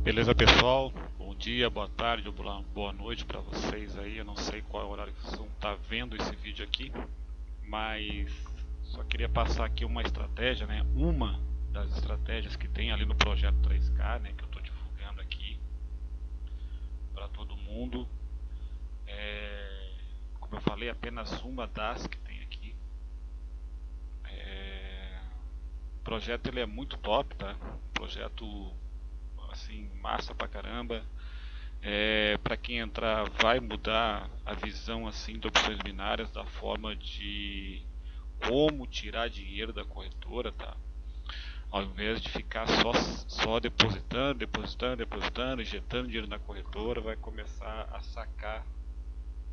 Beleza, pessoal? Bom dia, boa tarde ou boa noite para vocês aí. Eu não sei qual é o horário que vocês vão estar vendo esse vídeo aqui, mas só queria passar aqui uma estratégia, né? Uma das estratégias que tem ali no projeto 3K, né? Que eu estou divulgando aqui para todo mundo. Como eu falei, apenas uma das que tem aqui. O projeto ele é muito top, tá? Um projeto assim massa pra caramba. Para quem entrar vai mudar a visão assim de opções binárias, da forma de como tirar dinheiro da corretora, tá? Ao invés de ficar só depositando, injetando dinheiro na corretora, vai começar a sacar,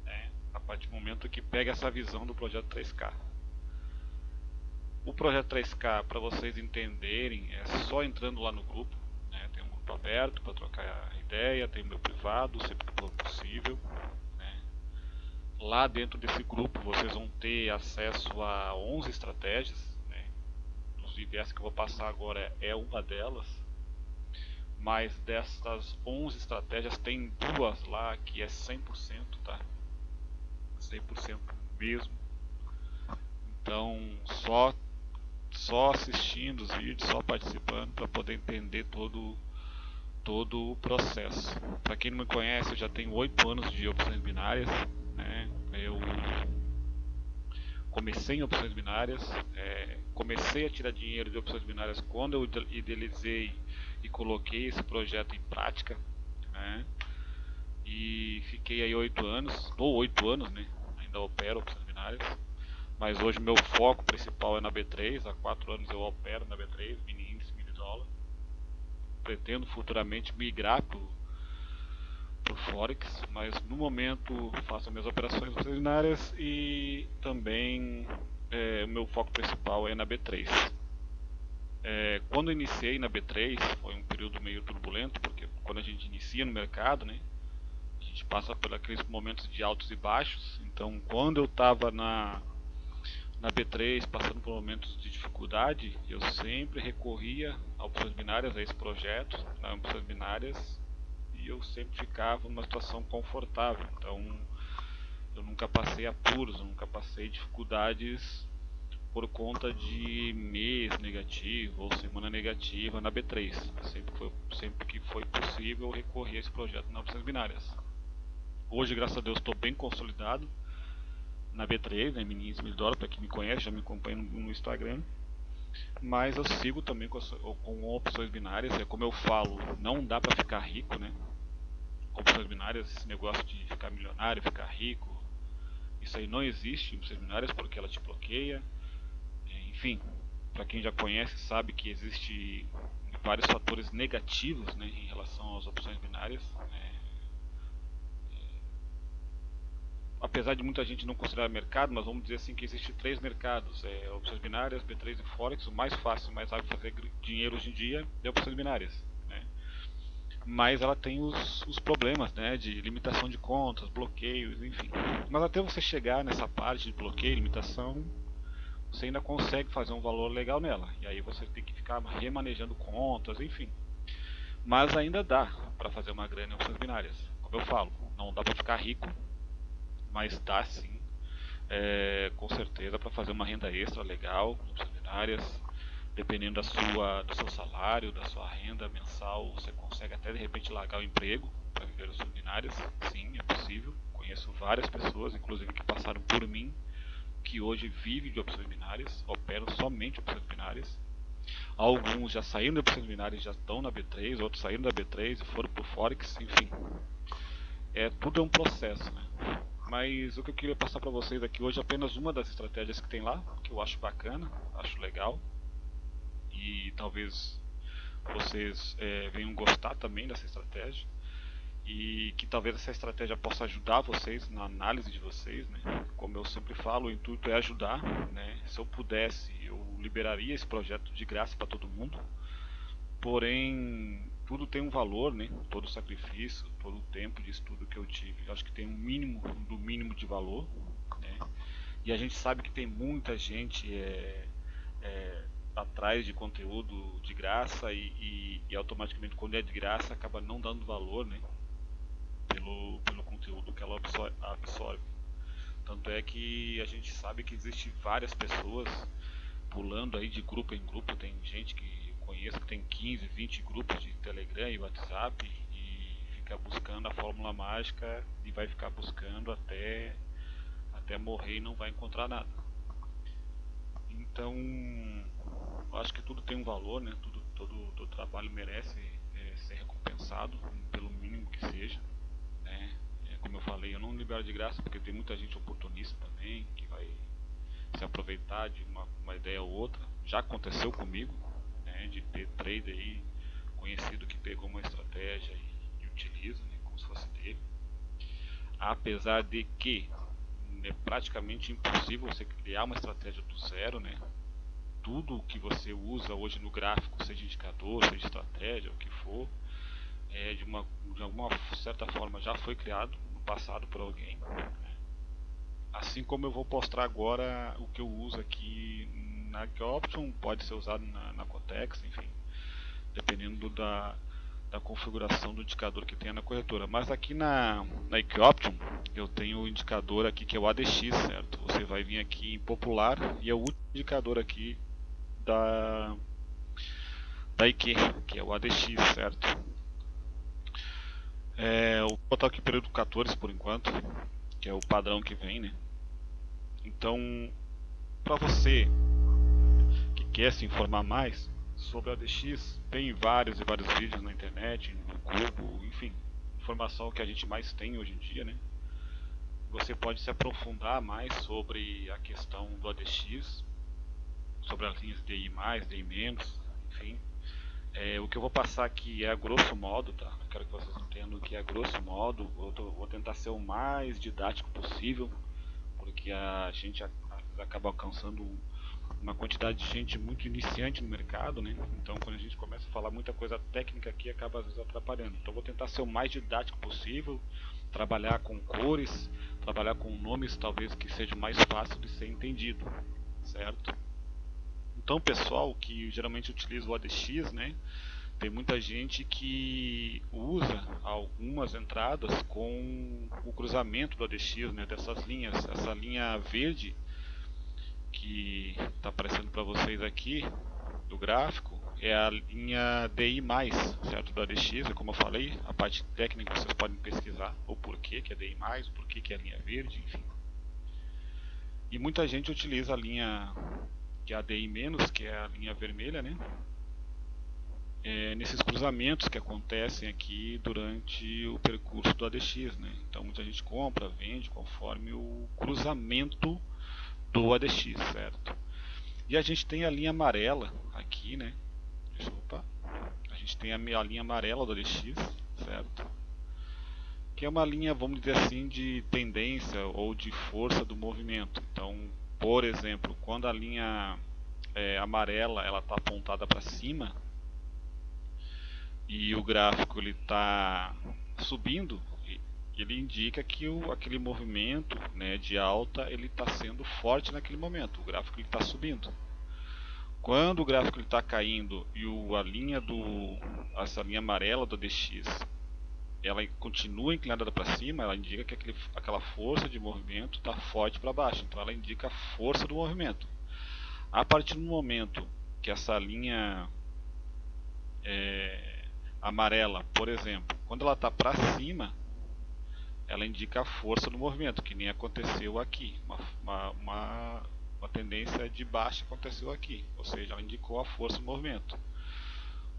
né, a partir do momento que pega essa visão do projeto 3K. O projeto 3K, para vocês entenderem, é só entrando lá no grupo, né? Tem um grupo aberto para trocar ideia, tem o meu privado, sempre que for possível, né? Lá dentro desse grupo vocês vão ter acesso a 11 estratégias, né? Inclusive essa que eu vou passar agora é uma delas, mas dessas 11 estratégias tem duas lá que é 100%, tá? 100% mesmo. Então só assistindo os vídeos, só participando para poder entender todo o processo. Para quem não me conhece, eu já tenho 8 anos de opções binárias, né? Eu comecei em opções binárias, comecei a tirar dinheiro de opções binárias quando eu idealizei e coloquei esse projeto em prática, né? E fiquei aí 8 anos, ou 8 anos, né? Ainda opero opções binárias, mas hoje meu foco principal é na B3. Há 4 anos eu opero na B3, mini índice, mini dólar. Pretendo futuramente migrar para o Forex, mas no momento faço minhas operações binárias e também o meu foco principal é na B3. Quando eu iniciei na B3 foi um período meio turbulento, porque quando a gente inicia no mercado, né, a gente passa por aqueles momentos de altos e baixos. Então quando eu estava na B3 passando por momentos de dificuldade, eu sempre recorria a opções binárias, a esse projeto, nas opções binárias, e eu sempre ficava numa situação confortável. Então eu nunca passei apuros, eu nunca passei dificuldades por conta de mês negativo ou semana negativa na B3. Sempre que foi possível eu recorri a esse projeto nas opções binárias. Hoje, graças a Deus, estou bem consolidado na B3, né, mini índice dólar, para quem me conhece, já me acompanha no Instagram. Mas eu sigo também com opções binárias. É como eu falo, não dá para ficar rico, né? Com opções binárias, esse negócio de ficar milionário, ficar rico, isso aí não existe em opções binárias, porque ela te bloqueia. Enfim, para quem já conhece sabe que existe vários fatores negativos, né, em relação às opções binárias, né? Apesar de muita gente não considerar mercado, mas vamos dizer assim que existe três mercados: opções binárias, B3 e Forex. O mais fácil e mais rápido de fazer dinheiro hoje em dia é opções binárias, né? Mas ela tem os problemas, né, de limitação de contas, bloqueios, enfim. Mas até você chegar nessa parte de bloqueio, limitação, você ainda consegue fazer um valor legal nela. E aí você tem que ficar remanejando contas, enfim. Mas ainda dá para fazer uma grana em opções binárias. Como eu falo, não dá para ficar rico, mas dá sim, com certeza, para fazer uma renda extra legal em opções binárias. Dependendo do seu salário, da sua renda mensal, você consegue até de repente largar o emprego para viver opções binárias. Sim, é possível. Conheço várias pessoas, inclusive que passaram por mim, que hoje vivem de opções binárias, operam somente opções binárias. Alguns já saíram de opções binárias e já estão na B3, outros saíram da B3 e foram para o Forex, enfim. Tudo é um processo, né? Mas o que eu queria passar para vocês aqui hoje é apenas uma das estratégias que tem lá, que eu acho bacana, acho legal. E talvez vocês venham gostar também dessa estratégia. E que talvez essa estratégia possa ajudar vocês na análise de vocês, né? Como eu sempre falo, o intuito é ajudar, né? Se eu pudesse, eu liberaria esse projeto de graça para todo mundo. Porém, tudo tem um valor, né? Todo sacrifício, todo o tempo de estudo que eu tive, eu acho que tem um mínimo do mínimo de valor, né? E a gente sabe que tem muita gente atrás de conteúdo de graça e automaticamente quando é de graça acaba não dando valor, né, pelo conteúdo que ela absorve. Tanto é que a gente sabe que existe várias pessoas pulando aí de grupo em grupo. Tem gente que eu conheço que tem 15, 20 grupos de Telegram e WhatsApp e fica buscando a fórmula mágica e vai ficar buscando até morrer e não vai encontrar nada. Então, eu acho que tudo tem um valor, né? Todo trabalho merece ser recompensado, pelo mínimo que seja, né? Como eu falei, eu não libero de graça porque tem muita gente oportunista também que vai se aproveitar de uma ideia ou outra. Já aconteceu comigo, né? De ter trader aí conhecido que pegou uma estratégia e utiliza, né? Como se fosse dele. Apesar de que é praticamente impossível você criar uma estratégia do zero, né? Tudo que você usa hoje no gráfico, seja indicador, seja estratégia, o que for, de alguma certa forma já foi criado no passado por alguém, né? Assim como eu vou mostrar agora o que eu uso aqui na Equioption, pode ser usado na Cotex, enfim, dependendo da configuração do indicador que tenha na corretora. Mas aqui na Equioption eu tenho o indicador aqui que é o ADX, certo? Você vai vir aqui em popular e é o último indicador aqui da IQ, que é o ADX, certo? Eu vou botar aqui o período 14 por enquanto, que é o padrão que vem, né? Então, para você que quer se informar mais sobre a ADX, tem vários e vários vídeos na internet, no Google, enfim, informação que a gente mais tem hoje em dia, né? Você pode se aprofundar mais sobre a questão do ADX, sobre as linhas DI+, DI-, enfim. O que eu vou passar aqui é a grosso modo, tá? Eu quero que vocês entendam que é a grosso modo. Vou tentar ser o mais didático possível, porque a gente acaba alcançando uma quantidade de gente muito iniciante no mercado, né? Então quando a gente começa a falar muita coisa técnica aqui, acaba às vezes atrapalhando. Então vou tentar ser o mais didático possível, trabalhar com cores, trabalhar com nomes talvez que seja mais fácil de ser entendido, certo? Então pessoal que geralmente utiliza o ADX, né? Tem muita gente que usa algumas entradas com o cruzamento do ADX, né? Dessas linhas, essa linha verde que está aparecendo para vocês aqui do gráfico é a linha DI+, certo, do ADX, como eu falei, a parte técnica vocês podem pesquisar o porquê que é DI+, o porquê que é a linha verde, enfim. E muita gente utiliza a linha que é a DI-, que é a linha vermelha, né? Nesses cruzamentos que acontecem aqui durante o percurso do ADX, né? Então muita gente compra, vende conforme o cruzamento do ADX, certo? E a gente tem a linha amarela aqui, né? Opa. A gente tem a linha amarela do ADX, certo? Que é uma linha, vamos dizer assim, de tendência ou de força do movimento. Então, por exemplo, quando a linha amarela ela está apontada para cima e o gráfico ele está subindo, ele indica que aquele movimento, né, de alta ele está sendo forte naquele momento. O gráfico está subindo. Quando o gráfico está caindo e essa linha amarela do DX ela continua inclinada para cima, ela indica que aquela força de movimento está forte para baixo. Então ela indica a força do movimento. A partir do momento que essa linha amarela, por exemplo, quando ela está para cima, ela indica a força do movimento, que nem aconteceu aqui. Uma tendência de baixa aconteceu aqui, ou seja, ela indicou a força do movimento.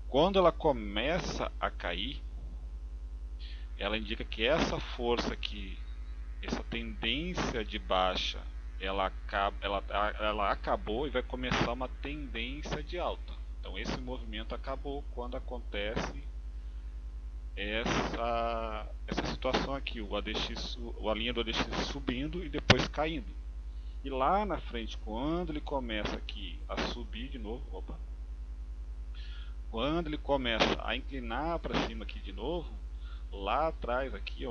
Quando ela começa a cair, ela indica que essa força aqui, essa tendência de baixa, ela acabou e vai começar uma tendência de alta. Então esse movimento acabou quando acontece essa situação aqui, a linha do ADX subindo e depois caindo. E lá na frente, quando ele começa aqui a subir de novo, quando ele começa a inclinar para cima aqui de novo, lá atrás aqui,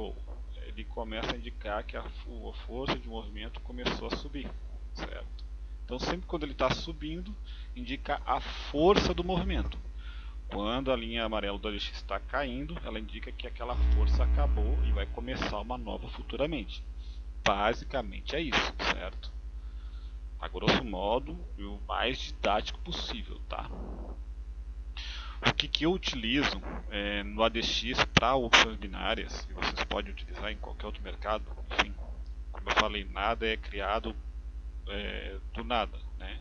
ele começa a indicar que a força de movimento começou a subir, certo? Então sempre quando ele está subindo, indica a força do movimento. Quando a linha amarela do ODX está caindo, ela indica que aquela força acabou e vai começar uma nova futuramente. Basicamente é isso, certo? A grosso modo, e o mais didático possível, tá? O que eu utilizo no ADX para opções binárias, e vocês podem utilizar em qualquer outro mercado, enfim, como eu falei, nada é criado do nada, né?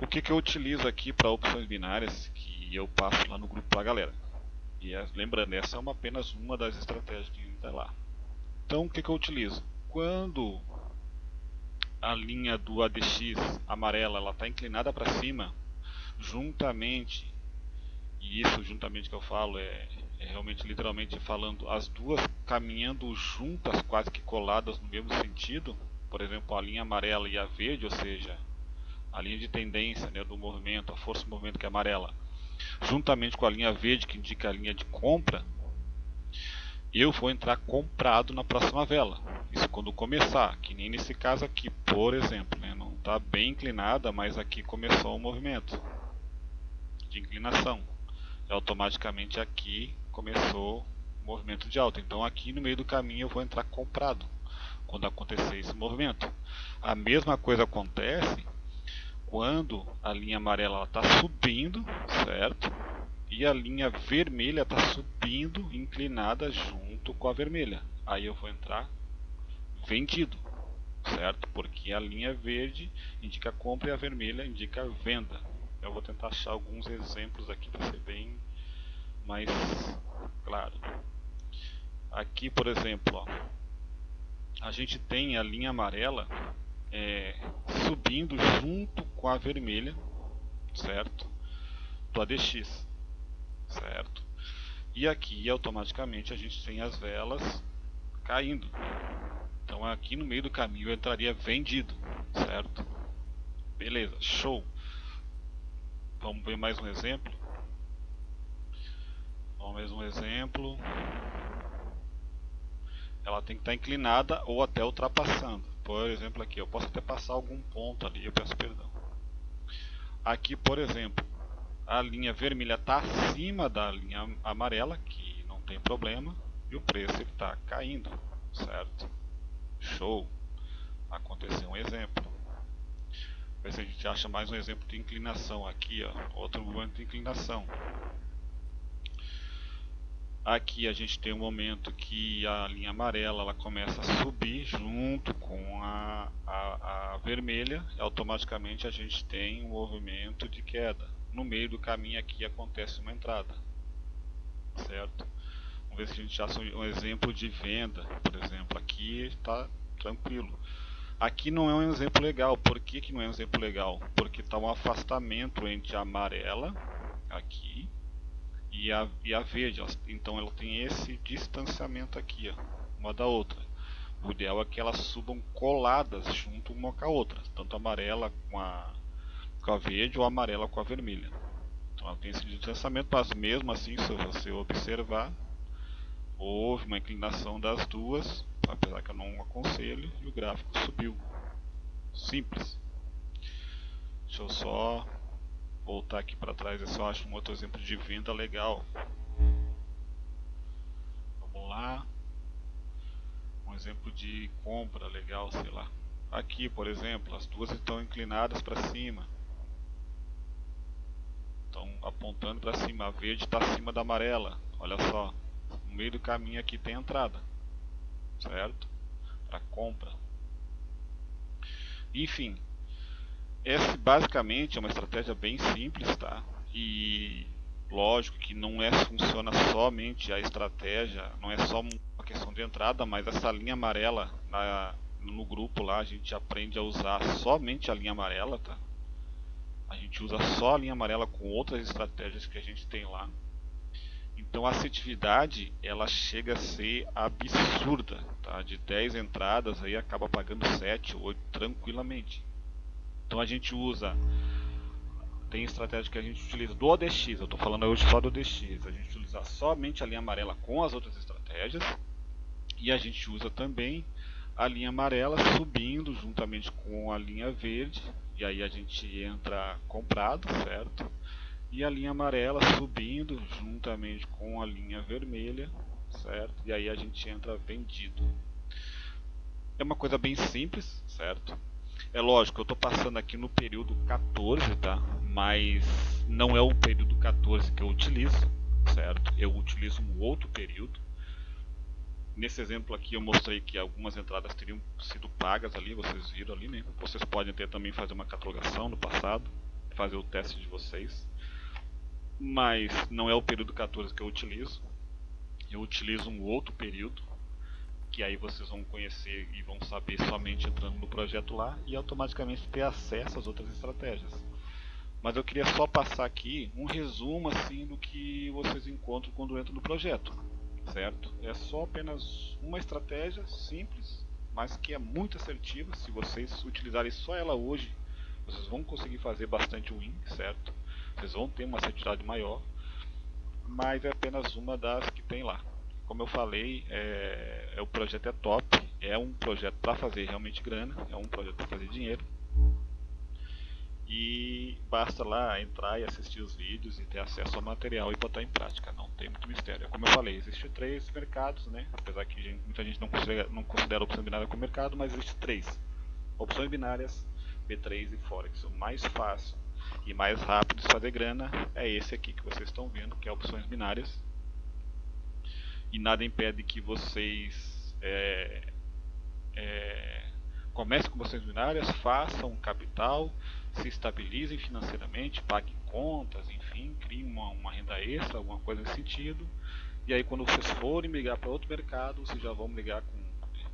O que eu utilizo aqui para opções binárias, que eu passo lá no grupo para a galera. E lembrando, essa é apenas uma das estratégias que está lá. Então, o que eu utilizo? Quando a linha do ADX amarela está inclinada para cima, juntamente, e isso juntamente que eu falo é realmente literalmente falando, as duas caminhando juntas, quase que coladas no mesmo sentido, por exemplo, a linha amarela e a verde, ou seja, a linha de tendência, né, do movimento, a força do movimento que é amarela, juntamente com a linha verde que indica a linha de compra, eu vou entrar comprado na próxima vela. Isso quando começar, que nem nesse caso aqui, por exemplo, né? Não está bem inclinada, mas aqui começou o movimento de inclinação. E automaticamente aqui começou o movimento de alta. Então aqui no meio do caminho eu vou entrar comprado quando acontecer esse movimento. A mesma coisa acontece quando a linha amarela está subindo, certo? E a linha vermelha está subindo, inclinada junto com a vermelha. Aí eu vou entrar vendido, certo? Porque a linha verde indica compra e a vermelha indica venda. Eu vou tentar achar alguns exemplos aqui para ser bem mais claro. Aqui, por exemplo, ó, a gente tem a linha amarela subindo junto com a vermelha, certo? Do ADX, certo? E aqui automaticamente a gente tem as velas caindo. Então aqui no meio do caminho eu entraria vendido, certo? Beleza, show. Vamos ver mais um exemplo. Vamos ver um exemplo. Ela tem que estar inclinada ou até ultrapassando. Por exemplo aqui, eu posso até passar algum ponto ali, eu peço perdão. Aqui, por exemplo, a linha vermelha está acima da linha amarela, que não tem problema, e o preço está caindo, certo? Show! Aconteceu um exemplo. Ver se a gente acha mais um exemplo de inclinação aqui, ó, outro momento de inclinação. Aqui a gente tem um momento que a linha amarela ela começa a subir junto com a vermelha, e automaticamente a gente tem um movimento de queda. No meio do caminho aqui acontece uma entrada, certo? Vamos ver se a gente acha um exemplo de venda, por exemplo, aqui está tranquilo. Aqui não é um exemplo legal. Por que não é um exemplo legal? Porque está um afastamento entre a amarela aqui e a verde. Então ela tem esse distanciamento aqui, ó, uma da outra. O ideal é que elas subam coladas junto uma com a outra, tanto a amarela com a verde ou a amarela com a vermelha. Então ela tem esse distanciamento, mas mesmo assim, se você observar, houve uma inclinação das duas, apesar que eu não aconselho, e o gráfico subiu. Simples. Deixa eu só voltar aqui para trás, eu só acho um outro exemplo de venda legal. Vamos lá. Um exemplo de compra legal, sei lá. Aqui, por exemplo, as duas estão inclinadas para cima. Estão apontando para cima. A verde está acima da amarela. Olha só. No meio do caminho aqui tem entrada, certo? Para compra. Enfim, essa basicamente é uma estratégia bem simples, tá? E lógico que não funciona somente a estratégia, não é só uma questão de entrada, mas essa linha amarela no grupo lá a gente aprende a usar somente a linha amarela, tá? A gente usa só a linha amarela com outras estratégias que a gente tem lá. Então a assertividade ela chega a ser absurda, tá? De 10 entradas aí acaba pagando 7 ou 8 tranquilamente. Então a gente usa, tem estratégia que a gente utiliza do ODX, eu estou falando hoje só do ODX, a gente utiliza somente a linha amarela com as outras estratégias, e a gente usa também a linha amarela subindo juntamente com a linha verde, e aí a gente entra comprado, certo? E a linha amarela subindo juntamente com a linha vermelha, certo? E aí a gente entra vendido. É uma coisa bem simples, certo? É lógico, eu estou passando aqui no período 14, tá? Mas não é o período 14 que eu utilizo, certo? Eu utilizo um outro período. Nesse exemplo aqui eu mostrei que algumas entradas teriam sido pagas ali, vocês viram ali, né? Vocês podem ter também fazer uma catalogação no passado, fazer o teste de vocês. Mas não é o período 14 que eu utilizo. Eu utilizo um outro período, que aí vocês vão conhecer e vão saber somente entrando no projeto lá e automaticamente ter acesso às outras estratégias. Mas eu queria só passar aqui um resumo assim do que vocês encontram quando entram no projeto, certo? É só apenas uma estratégia simples, mas que é muito assertiva. Se vocês utilizarem só ela hoje, vocês vão conseguir fazer bastante win, certo? Vocês vão ter uma assertividade maior, mas é apenas uma das que tem lá. Como eu falei, o projeto é top, é um projeto para fazer realmente grana, é um projeto para fazer dinheiro. E basta lá entrar e assistir os vídeos e ter acesso ao material e botar em prática, não tem muito mistério. Como eu falei, existem 3 mercados, né? Apesar que muita gente não considera opção binária como mercado, mas existem 3 opções binárias, B3 e Forex. O mais fácil e mais rápido de fazer grana é esse aqui que vocês estão vendo, que é opções binárias. E nada impede que vocês comecem com opções binárias, façam um capital, se estabilizem financeiramente, paguem contas, enfim, criem uma renda extra, alguma coisa nesse sentido. E aí quando vocês forem migrar para outro mercado, vocês já vão migrar com,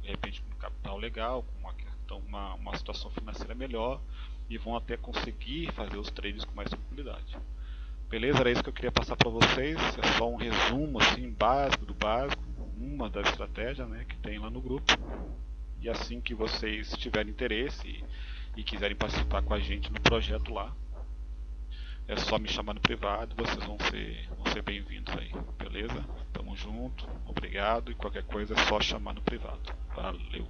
de repente, com um capital legal, com uma situação financeira melhor, e vão até conseguir fazer os trades com mais tranquilidade. Beleza? Era isso que eu queria passar para vocês. É só um resumo assim básico do básico, uma das estratégias, né, que tem lá no grupo. E assim que vocês tiverem interesse e quiserem participar com a gente no projeto lá, é só me chamar no privado, vocês vão ser bem-vindos aí, beleza? Tamo junto, obrigado, e qualquer coisa é só chamar no privado. Valeu!